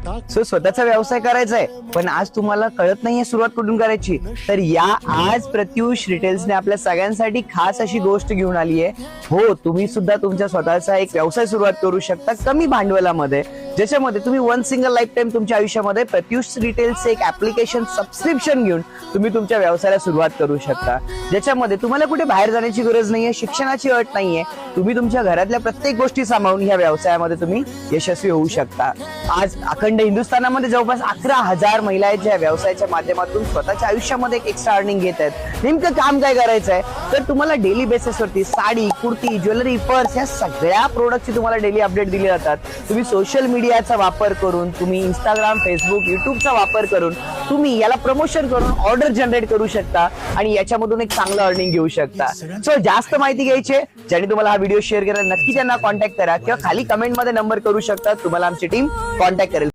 So स्वतःचा व्यवसाय करायचा आहे पण आज तुम्हाला कळत नाहीये सुरुवात कुठून करायची, तर या आज प्रत्युष रिटेल्सने आपल्या सगळ्यांसाठी खास अशी गोष्ट घेऊन आली आहे. हो, तुम्ही सुद्धा तुमच्या स्वतःचा एक व्यवसाय सुरुवात करू शकता कमी भांडवलामध्ये, ज्याच्यामध्ये तुम्ही वन सिंगल लाईफ टाइम तुमच्या आयुष्यामध्ये प्रत्युष रिटेल्स एक ऍप्लिकेशन सबस्क्रिप्शन घेऊन तुम्ही तुमच्या व्यवसायाला सुरुवात करू शकता, ज्याच्यामध्ये तुम्हाला कुठे बाहेर जाण्याची गरज नाहीये, शिक्षणाची अट नाहीये. तुम्ही तुमच्या घरातल्या प्रत्येक गोष्टी सांभाळून ह्या व्यवसायामध्ये तुम्ही यशस्वी होऊ शकता. आज अखंड हिंदुस्थानामध्ये जवळपास 11,000 महिला आहेत ज्या व्यवसायाच्या माध्यमातून स्वतःच्या आयुष्यामध्ये एक एक्स्ट्रा अर्निंग घेत आहेत. नेमकं काम काय करायचं आहे, तर तुम्हाला डेली बेसिसवरती साडी, कुर्ती, ज्वेलरी, पर्स या सगळ्या प्रोडक्टची तुम्हाला डेली अपडेट दिले जातात. तुम्ही सोशल मीडियाचा वापर करून, तुम्ही इंस्टाग्राम, फेसबुक, युट्यूबचा वापर करून तुम्ही याला प्रमोशन करून ऑर्डर जनरेट करू शकता आणि याच्यामधून एक चांगलं अर्निंग घेऊ शकता. सो जास्त माहिती घ्यायची, ज्यांनी तुम्हाला हा व्हिडिओ शेअर केला नक्की त्यांना कॉन्टॅक्ट करा किंवा खाली कमेंट मध्ये नंबर करू शकता, तुम्हाला आमची टीम कॉन्टॅक्ट करेल.